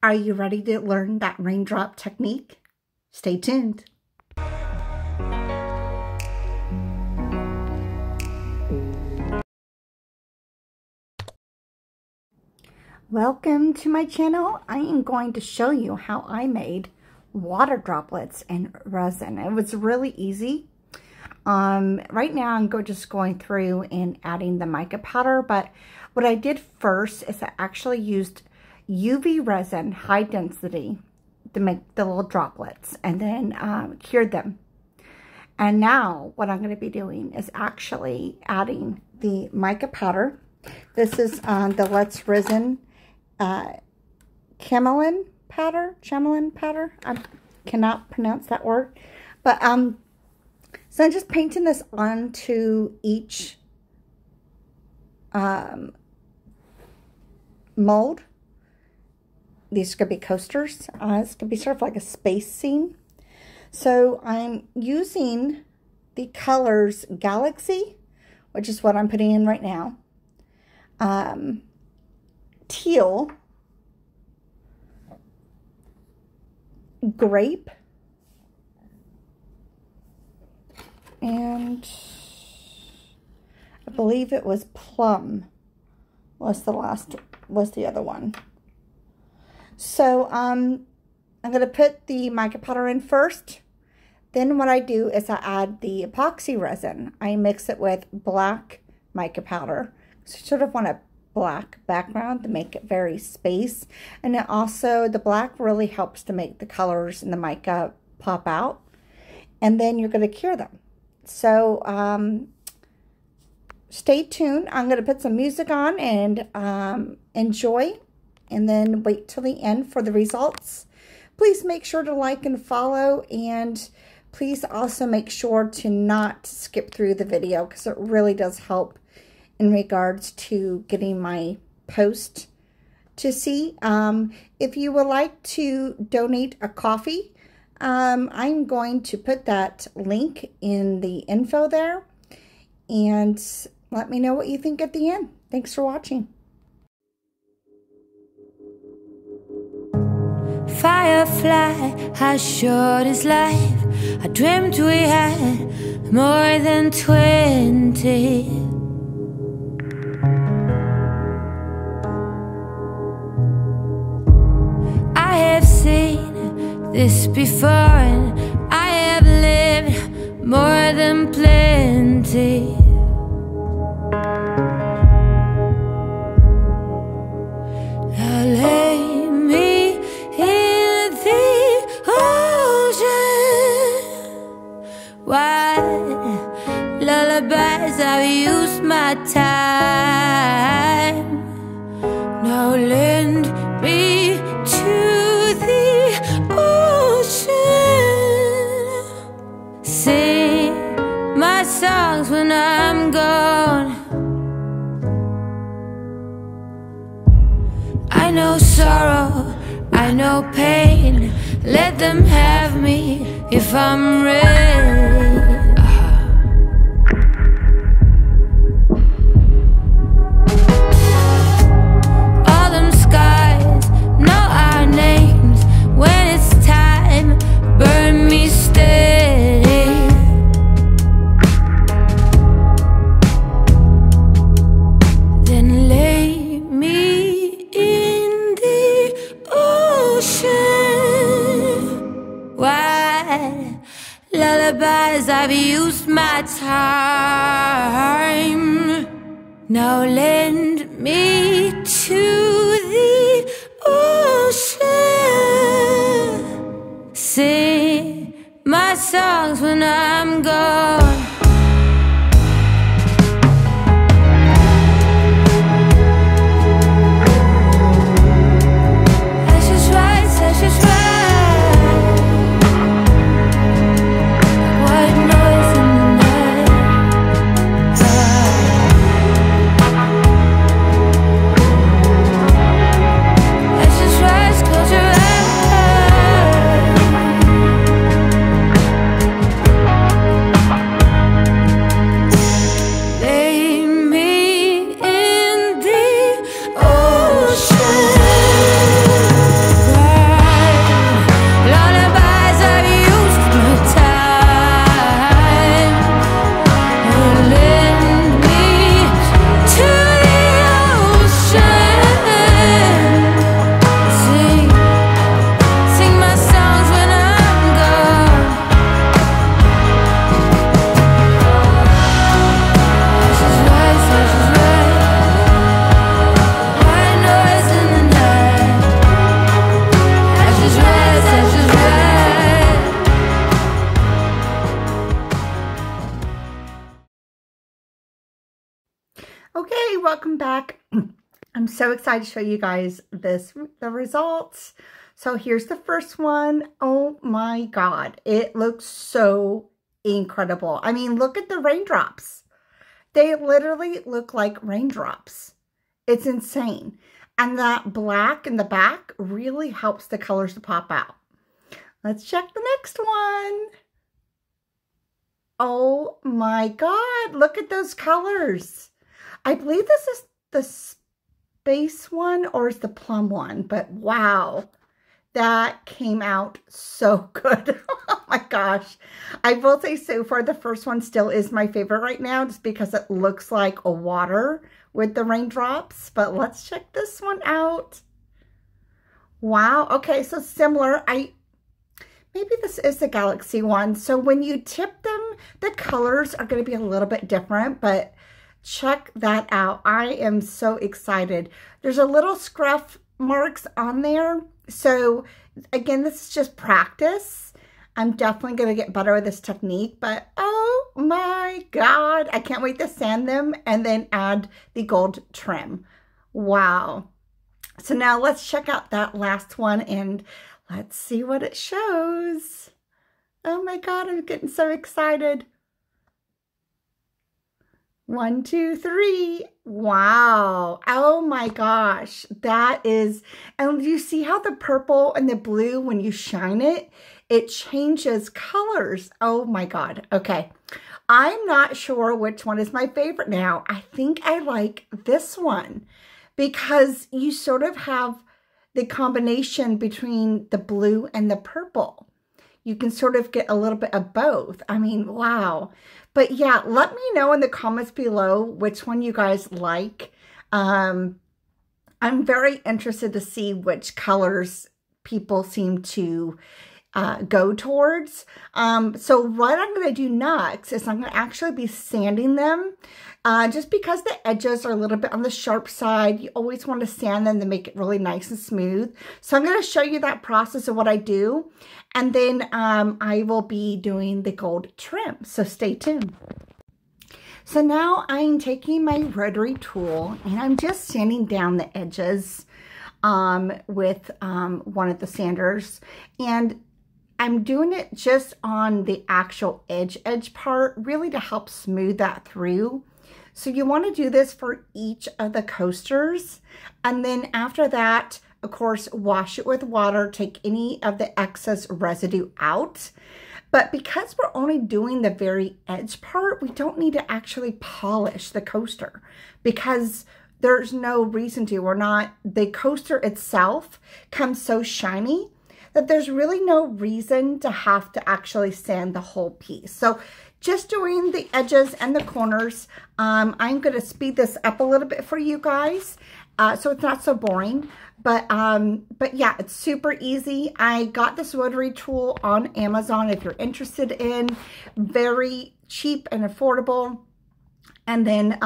Are you ready to learn that raindrop technique? Stay tuned. Welcome to my channel. I am going to show you how I made water droplets and resin. It was really easy. Right now I'm just going through and adding the mica powder, but what I did first is I actually used UV resin, high density, to make the little droplets, and then cured them. And now what I'm going to be doing is actually adding the mica powder. This is the Let's Resin Chameleon powder. I cannot pronounce that word. But so I'm just painting this onto each mold. These could be coasters. It's going to be sort of like a space scene. So I'm using the colors Galaxy, which is what I'm putting in right now. Teal. Grape. And I believe it was plum was the other one. So I'm going to put the mica powder in first. Then what I do is I add the epoxy resin. I mix it with black mica powder. So you sort of want a black background to make it very space. And then also the black really helps to make the colors in the mica pop out. And then you're going to cure them. So stay tuned. I'm going to put some music on and enjoy. And then wait till the end for the results. Please make sure to like and follow, and please also make sure to not skip through the video, because it really does help in regards to getting my post to see. If you would like to donate a coffee, I'm going to put that link in the info there, and let me know what you think at the end. Thanks for watching. Firefly, how short is life? I dreamt we had more than 20. I have seen this before, and I have lived more than plenty. Now lay me in the ocean. Why lullabies? I've used my time. Now lend me to the ocean. Sing my songs when I'm gone. I know sorrow, I know pain. Let them have me if I'm ready. All them skies know our names. When it's time, burn me steady. Then lay me in the ocean. Why lullabies? I've used my time. Now lend me to the ocean. Sing my songs when I'm gone. welcome back. I'm so excited to show you guys the results. So here's the first one. Oh my God, it looks so incredible. I mean, look at the raindrops. They literally look like raindrops. It's insane. And that black in the back really helps the colors to pop out. Let's check the next one. Oh my God, look at those colors. I believe this is the space one or is the plum one, but wow, that came out so good. Oh my gosh. I will say so far the first one still is my favorite right now just because it looks like a water with the raindrops, but let's check this one out. Wow. Okay, so similar. Maybe this is the Galaxy one. So when you tip them, the colors are going to be a little bit different, but check that out. I am so excited. There's a little scruff marks on there. So again, this is just practice. I'm definitely going to get better with this technique, but oh my God, I can't wait to sand them and then add the gold trim. Wow. So now let's check out that last one and let's see what it shows. Oh my God, I'm getting so excited. 1, 2, 3. Wow. Oh my gosh. That is, and you see how the purple and the blue, when you shine it, it changes colors. Oh my God. Okay. I'm not sure which one is my favorite now. I think I like this one because you sort of have the combination between the blue and the purple. You can sort of get a little bit of both. I mean, wow. But yeah, let me know in the comments below which one you guys like. I'm very interested to see which colors people seem to go towards. So what I'm going to do next is I'm going to actually be sanding them. Just because the edges are a little bit on the sharp side, you always want to sand them to make it really nice and smooth. So I'm going to show you that process of what I do. And then I will be doing the gold trim. So stay tuned. So now I'm taking my rotary tool and I'm just sanding down the edges with one of the sanders. And I'm doing it just on the actual edge part, really to help smooth that through. So you want to do this for each of the coasters. And then after that, of course, wash it with water, take any of the excess residue out. But because we're only doing the very edge part, we don't need to actually polish the coaster because there's no reason to. The coaster itself comes so shiny that there's really no reason to have to actually sand the whole piece. So just doing the edges and the corners. I'm going to speed this up a little bit for you guys so it's not so boring. But yeah, it's super easy. I got this rotary tool on Amazon if you're interested in. Very cheap and affordable. And then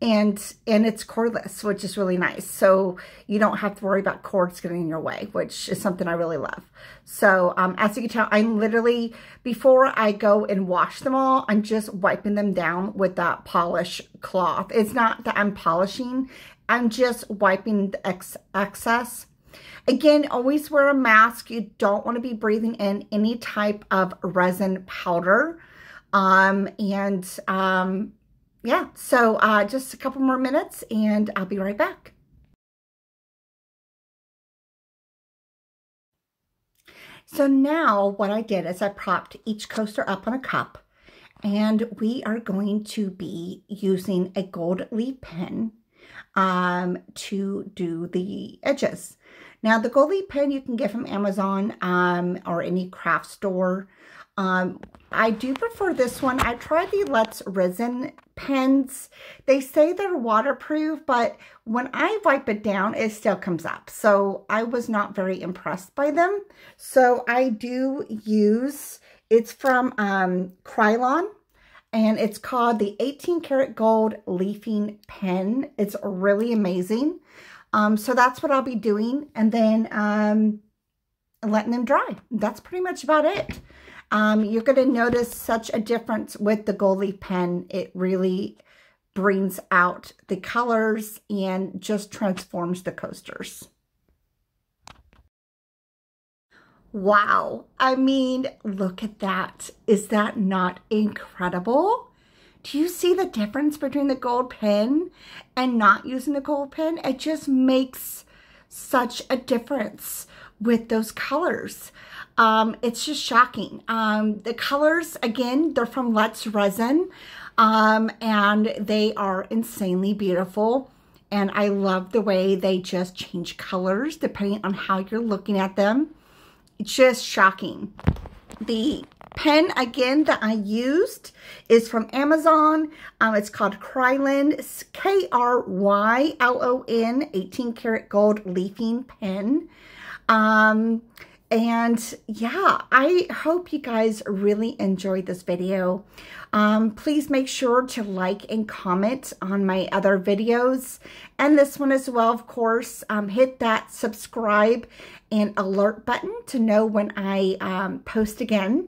and it's cordless, which is really nice. So you don't have to worry about cords getting in your way, which is something I really love. So as you can tell, I'm literally, before I go and wash them all, I'm just wiping them down with that polish cloth. It's not that I'm polishing, I'm just wiping the excess. Again, always wear a mask. You don't want to be breathing in any type of resin powder. Yeah, so just a couple more minutes and I'll be right back. So now what I did is I propped each coaster up on a cup and we are going to be using a gold leaf pen to do the edges. Now the gold leaf pen you can get from Amazon or any craft store. I do prefer this one. I tried the Let's Resin pens. They say they're waterproof, but when I wipe it down, it still comes up. So I was not very impressed by them. So I do use, it's from Krylon, and it's called the 18 karat gold leafing pen. It's really amazing. So that's what I'll be doing, and then letting them dry. That's pretty much about it. You're going to notice such a difference with the gold leaf pen. It really brings out the colors and just transforms the coasters. Wow. I mean, look at that. Is that not incredible? Do you see the difference between the gold pen and not using the gold pen? It just makes such a difference with those colors. It's just shocking. The colors, again, they're from VIRAL Resin, and they are insanely beautiful. And I love the way they just change colors depending on how you're looking at them. It's just shocking. The pen, again, that I used is from Amazon. It's called Krylon, Krylon 18 karat gold leafing pen. And yeah, I hope you guys really enjoyed this video. Please make sure to like and comment on my other videos and this one as well, of course. Hit that subscribe and alert button to know when I post again.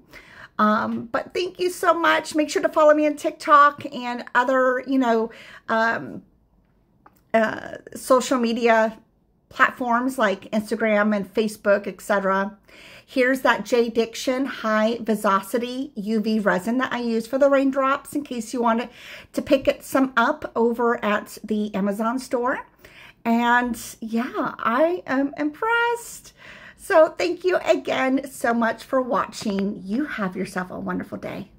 But thank you so much. Make sure to follow me on TikTok and other, social media platforms like Instagram and Facebook, etc. Here's that Jdiction high viscosity UV resin that I use for the raindrops in case you wanted to pick some up over at the Amazon store. And yeah, I am impressed. So thank you again so much for watching. You have yourself a wonderful day.